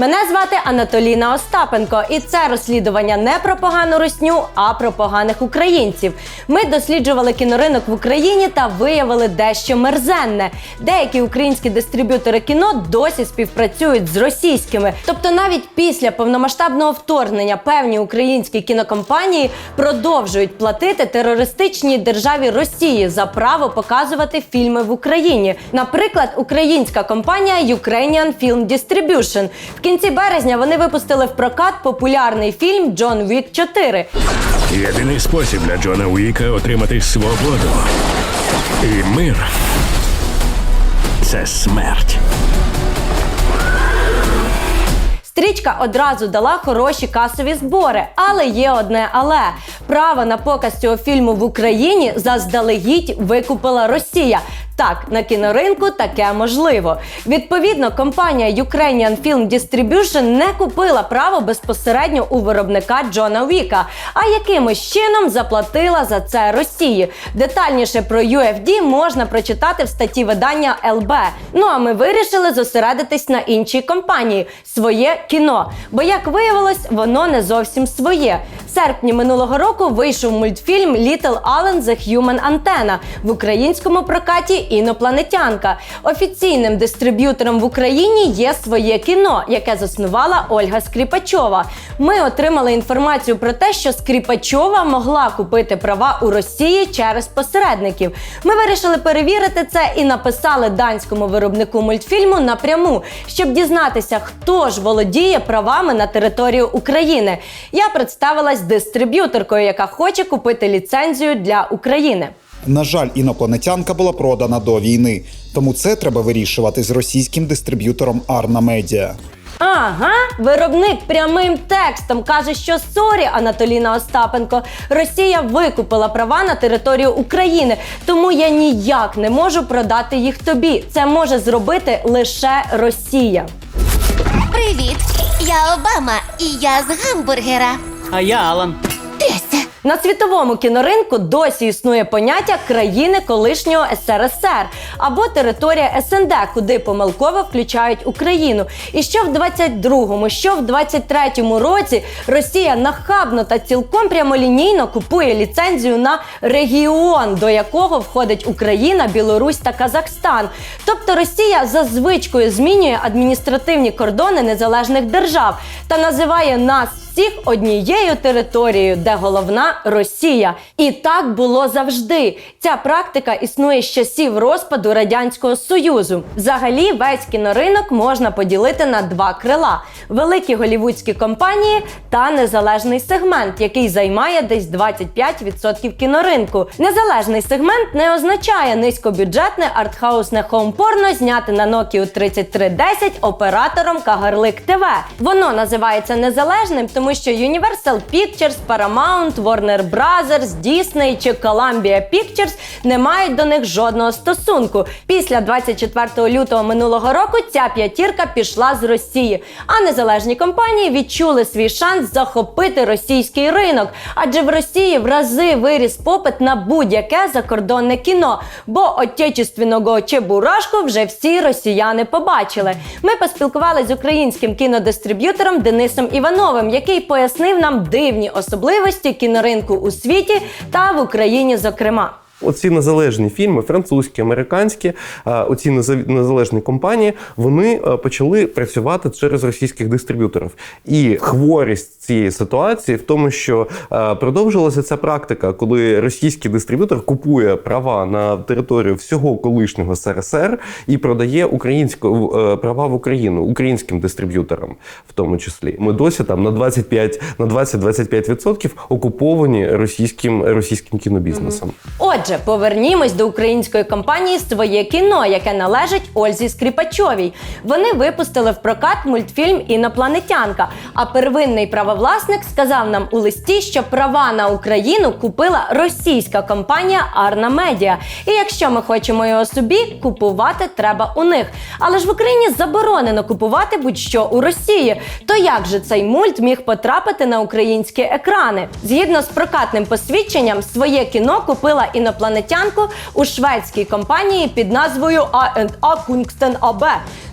Мене звати Анатоліна Остапенко, і це розслідування не про погану русню, а про поганих українців. Ми досліджували кіноринок в Україні та виявили дещо мерзенне. Деякі українські дистриб'ютори кіно досі співпрацюють з російськими. Тобто навіть після повномасштабного вторгнення певні українські кінокомпанії продовжують платити терористичній державі Росії за право показувати фільми в Україні. Наприклад, українська компанія Ukrainian Film Distribution. В кінці березня вони випустили в прокат популярний фільм «Джон Уік 4». Єдиний спосіб для Джона Уіка отримати свободу і мир – це смерть. Стрічка одразу дала хороші касові збори, але є одне але. Право на показ цього фільму в Україні заздалегідь викупила Росія. Так, на кіноринку таке можливо. Відповідно, компанія Ukrainian Film Distribution не купила право безпосередньо у виробника Джона Уіка, а якимось чином заплатила за це Росії. Детальніше про UFD можна прочитати в статті видання ЛБ. Ну а ми вирішили зосередитись на іншій компанії – своє кіно. Бо, як виявилось, воно не зовсім своє. В серпні минулого року вийшов мультфільм «Little Alan the Human Antenna», в українському прокаті «Інопланетянка». Офіційним дистриб'ютором в Україні є своє кіно, яке заснувала Ольга Скрипачова. Ми отримали інформацію про те, що Скрипачова могла купити права у Росії через посередників. Ми вирішили перевірити це і написали данському виробнику мультфільму напряму, щоб дізнатися, хто ж володіє правами на територію України. Я представилась дистриб'юторкою, яка хоче купити ліцензію для України. На жаль, «Інопланетянка» була продана до війни, тому це треба вирішувати з російським дистриб'ютором Арна Медіа. Ага, виробник прямим текстом каже, що сорі, Анатоліна Остапенко, Росія викупила права на територію України, тому я ніяк не можу продати їх тобі. Це може зробити лише Росія. Привіт, я Обама, і я з гамбургера. А я Алан. Теся. На світовому кіноринку досі існує поняття країни колишнього СРСР або територія СНД, куди помилково включають Україну. І що в 22-му, що в 23-му році Росія нахабно та цілком прямолінійно купує ліцензію на регіон, до якого входить Україна, Білорусь та Казахстан. Тобто Росія за звичкою змінює адміністративні кордони незалежних держав та називає нас всіх однією територією, де головна Росія. І так було завжди. Ця практика існує з часів розпаду Радянського Союзу. Взагалі, весь кіноринок можна поділити на два крила – великі голівудські компанії та незалежний сегмент, який займає десь 25% кіноринку. Незалежний сегмент не означає низькобюджетне артхаусне хоум-порно, зняте на Nokia 3310 оператором Кагарлик ТВ. Воно називається незалежним, тому що Universal Pictures, Paramount, Warner Brothers, Disney чи Columbia Pictures не мають до них жодного стосунку. Після 24 лютого минулого року ця п'ятірка пішла з Росії, а незалежні компанії відчули свій шанс захопити російський ринок, адже в Росії в рази виріс попит на будь-яке закордонне кіно, бо отечественного чебурашку вже всі росіяни побачили. Ми поспілкувалися з українським кінодистриб'ютором Денисом Івановим, який пояснив нам дивні особливості кіноринку у світі та в Україні зокрема. Оці незалежні фільми, французькі, американські, оці незалежні компанії, вони почали працювати через російських дистриб'юторів. І хворість цієї ситуації в тому, що продовжилася ця практика, коли російський дистриб'ютор купує права на територію всього колишнього СРСР і продає права в Україну, українським дистриб'юторам в тому числі. Ми досі там на 20-25% окуповані російським кінобізнесом. Отже, повернімось до української компанії «Своє кіно», яке належить Ользі Скрипачовій. Вони випустили в прокат мультфільм «Інопланетянка», а первинний правовласник сказав нам у листі, що права на Україну купила російська компанія Арна Медіа. І якщо ми хочемо його собі, купувати треба у них. Але ж в Україні заборонено купувати будь-що у Росії. То як же цей мульт міг потрапити на українські екрани? Згідно з прокатним посвідченням, «Своє кіно» купила інопланетянка інопланетянку у шведській компанії під назвою A&A Kungsten AB.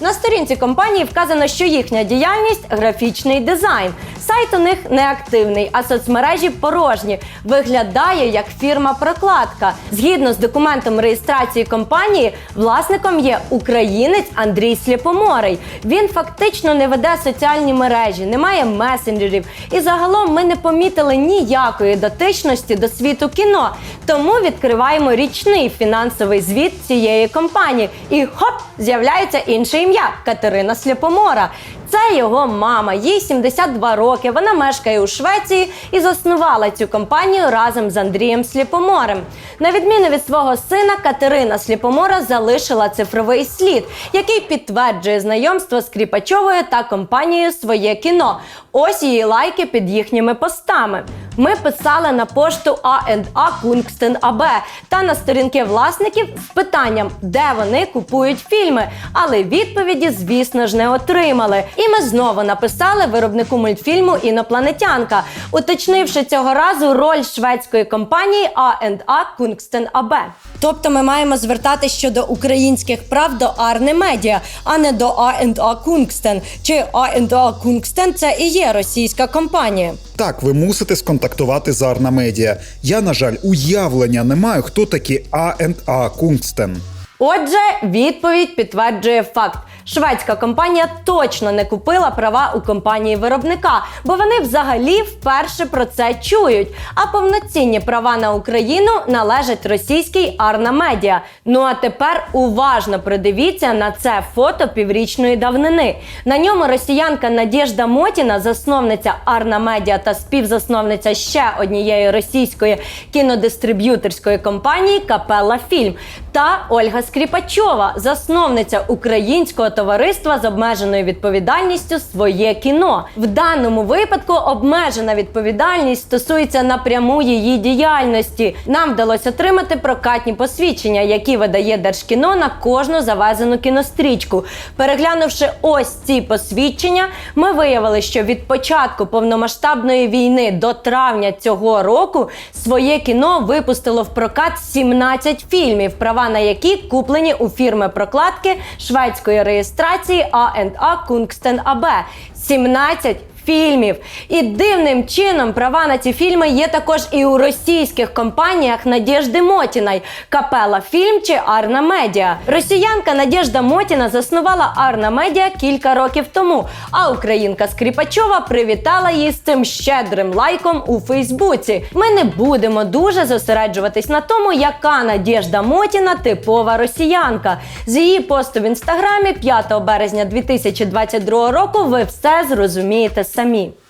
На сторінці компанії вказано, що їхня діяльність – графічний дизайн. Сайт у них неактивний, а соцмережі порожні. Виглядає як фірма-прокладка. Згідно з документом реєстрації компанії, власником є українець Андрій Сліпоморий. Він фактично не веде соціальні мережі, не має месенджерів. І загалом ми не помітили ніякої дотичності до світу кіно. Тому відкриваємо річний фінансовий звіт цієї компанії. І хоп, з'являється інше ім'я – Катерина Сліпомора. Це його мама, їй 72 роки, вона мешкає у Швеції і заснувала цю компанію разом з Андрієм Сліпоморем. На відміну від свого сина, Катерина Сліпомора залишила цифровий слід, який підтверджує знайомство з Скріпачовою та компанією «Своє кіно». Ось її лайки під їхніми постами. Ми писали на пошту A&A Kungsten AB та на сторінки власників з питанням, де вони купують фільми, але відповіді, звісно ж, не отримали. І ми знову написали виробнику мультфільму «Інопланетянка», уточнивши цього разу роль шведської компанії A&A Kungsten AB. Тобто ми маємо звертатись щодо українських прав до Арне Медіа, а не до A&A Kungsten. Чи A&A Kungsten – це і є російська компанія? Так, ви мусите сконтактувати з Арна Медіа. Я, на жаль, уявлення не маю, хто такі A&A Kungsten. Отже, відповідь підтверджує факт. Шведська компанія точно не купила права у компанії-виробника, бо вони взагалі вперше про це чують. А повноцінні права на Україну належать російській Арна Медіа. Ну а тепер уважно придивіться на це фото піврічної давнини. На ньому росіянка Надєжда Мотіна, засновниця Арна Медіа та співзасновниця ще однієї російської кінодистриб'юторської компанії «Капелла Фільм», та Ольга Скріпачова, засновниця українського товариства з обмеженою відповідальністю «Своє кіно». В даному випадку обмежена відповідальність стосується напряму її діяльності. Нам вдалося отримати прокатні посвідчення, які видає Держкіно на кожну завезену кінострічку. Переглянувши ось ці посвідчення, ми виявили, що від початку повномасштабної війни до травня цього року «Своє кіно» випустило в прокат 17 фільмів, права на які куплені у фірми прокладки шведської реєстрації A&A Kungsten AB. 17 фільмів. І дивним чином права на ці фільми є також і у російських компаніях Надєжди Мотіної – «Капелла Фільм» чи «Арна Медіа». Росіянка Надєжда Мотіна заснувала «Арна Медіа» кілька років тому, а українка Скріпачова привітала її з цим щедрим лайком у Фейсбуці. Ми не будемо дуже зосереджуватись на тому, яка Надєжда Мотіна типова росіянка. З її посту в Інстаграмі 5 березня 2022 року ви все зрозумієте сами.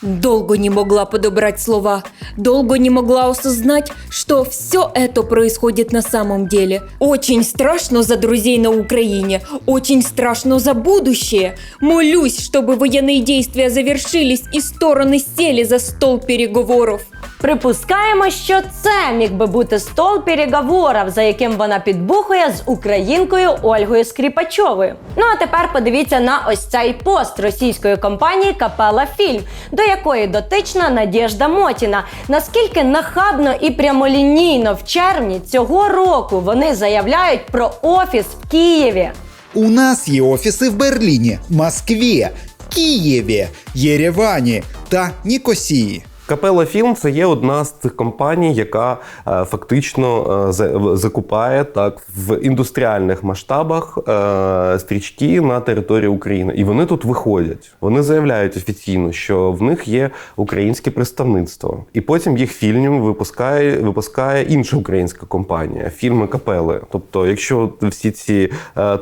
Долго не могла подобрать слова, долго не могла осознать, что все это происходит на самом деле. Очень страшно за друзей на Украине, очень страшно за будущее. Молюсь, чтобы военные действия завершились и стороны сели за стол переговоров. Припускаємо, що це міг би бути стол переговорів, за яким вона підбухує з українкою Ольгою Скріпачовою. Ну а тепер подивіться на ось цей пост російської компанії «Капелла Фільм», до якої дотична Надєжда Мотіна. Наскільки нахабно і прямолінійно в червні цього року вони заявляють про офіс в Києві. У нас є офіси в Берліні, Москві, Києві, Єревані та Нікосії. Капелла Фільм – це є одна з цих компаній, яка фактично закупає так в індустріальних масштабах стрічки на території України. І вони тут виходять. Вони заявляють офіційно, що в них є українське представництво. І потім їх фільм випускає інша українська компанія – фільми Капели. Тобто, якщо всі ці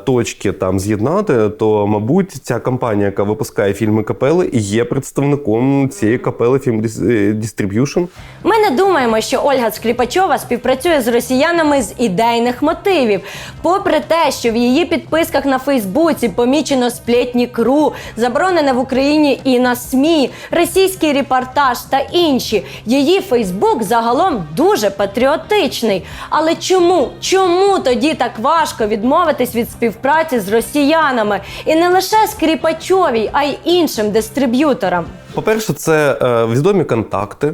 точки там з'єднати, то, мабуть, ця компанія, яка випускає фільми Капели, і є представником цієї Капели Фільм Distribution. Ми не думаємо, що Ольга Скріпачова співпрацює з росіянами з ідейних мотивів. Попри те, що в її підписках на Фейсбуці помічено сплетні.ру, заборонене в Україні і на СМІ, російський репортаж та інші, її Фейсбук загалом дуже патріотичний. Але чому тоді так важко відмовитись від співпраці з росіянами? І не лише Скріпачовій, а й іншим дистриб'юторам. По-перше, це відомі контакти,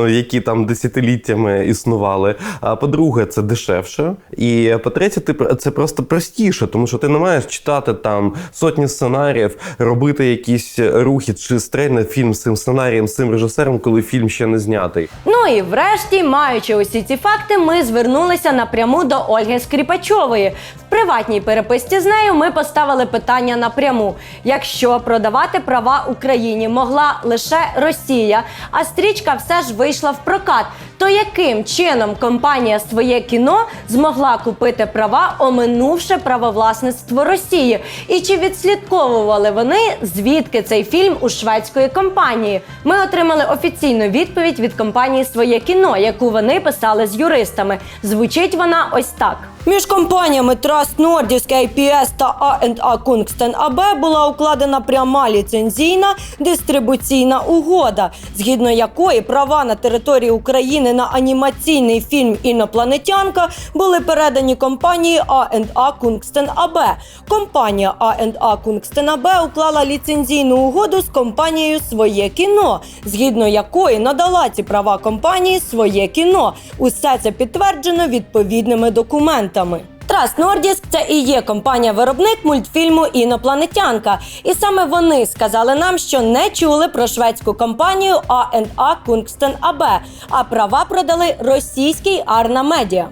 які там десятиліттями існували. А по-друге, це дешевше. І по-третє, це просто простіше, тому що ти не маєш читати там сотні сценаріїв, робити якісь рухи чи стрельний фільм з цим сценарієм, з цим режисером, коли фільм ще не знятий. Ну і врешті, маючи усі ці факти, ми звернулися напряму до Ольги Скрипачової. В приватній переписці з нею ми поставили питання напряму. Якщо продавати права Україні могла лише Росія, а стрічка все ж вийшла в прокат, то яким чином компанія «Своє кіно» змогла купити права, оминувши правовласництво Росії? І чи відслідковували вони, звідки цей фільм у шведської компанії? Ми отримали офіційну відповідь від компанії «Своє кіно», яку вони писали з юристами. Звучить вона ось так. Між компаніями Trust Nordisk ApS та A&A Kungsten AB була укладена пряма ліцензійна дистрибуційна угода, згідно якої права на території України на анімаційний фільм «Інопланетянка» були передані компанії A&A Kungsten AB. Компанія A&A Kungsten AB уклала ліцензійну угоду з компанією «Своє кіно», згідно якої надала ці права компанії «Своє кіно». Усе це підтверджено відповідними документами. Trust Nordisk – це і є компанія-виробник мультфільму «Інопланетянка». І саме вони сказали нам, що не чули про шведську компанію A&A Kungsten AB, а права продали російській Arna Media.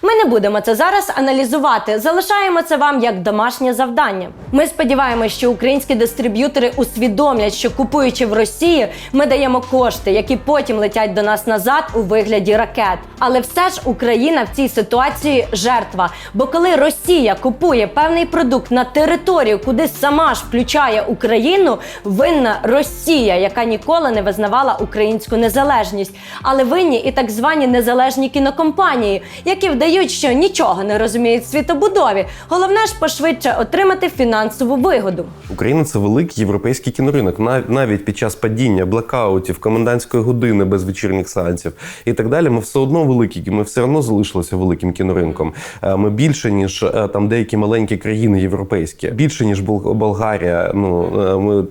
Ми не будемо це зараз аналізувати, залишаємо це вам як домашнє завдання. Ми сподіваємося, що українські дистриб'ютори усвідомлять, що купуючи в Росії, ми даємо кошти, які потім летять до нас назад у вигляді ракет. Але все ж Україна в цій ситуації жертва. Бо коли Росія купує певний продукт на територію, куди сама ж включає Україну, винна Росія, яка ніколи не визнавала українську незалежність. Але винні і так звані незалежні кінокомпанії, які вдають, що нічого не розуміють в світобудові. Головне ж пошвидше отримати фінансову вигоду. Україна – це великий європейський кіноринок. Навіть під час падіння, блекаутів, комендантської години без вечірніх сеансів і так далі, ми все одно великі, ми все одно залишилися великим кіноринком. Ми більше, ніж там деякі маленькі країни європейські. Більше, ніж Болгарія, ми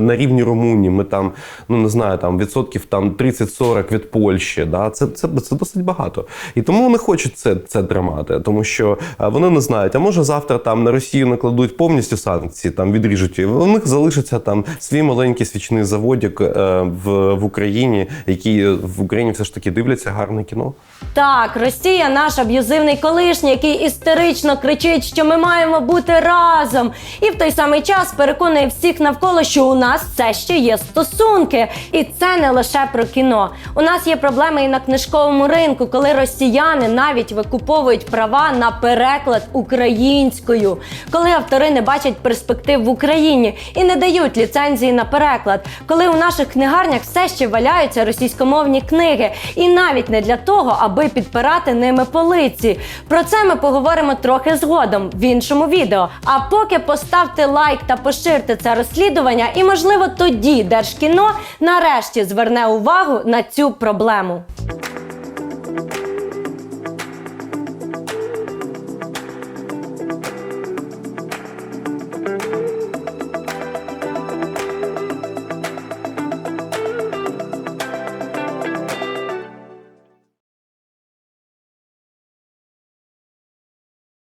на рівні Румунії, ми там, не знаю, там відсотків там 30-40 від Польщі. Да? Це досить багато. І тому вони хочуть це тримати, тому що вони не знають, а може завтра там на Росію накладуть повністю санкції, там відріжуть, у них залишиться там свій маленький свічний заводик в Україні, які в Україні все ж таки дивляться гарне кіно. Так, Росія наш аб'юзивний колишній, який істерично кричить, що ми маємо бути разом. І в той самий час переконує всіх навколо, що у нас все ще є стосунки. І це не лише про кіно. У нас є проблеми і на книжковому ринку, коли росіяни навіть викуповують права на переклад українською. Коли автори не бачать перспектив в Україні і не дають ліцензії на переклад. Коли у наших книгарнях все ще валяються російськомовні книги. І навіть не для того, аби підпирати ними полиці. Про це ми поговоримо трохи згодом в іншому відео. А поки поставте лайк та поширте це розслідування, і можливо тоді Держкіно нарешті зверне увагу на цю проблему.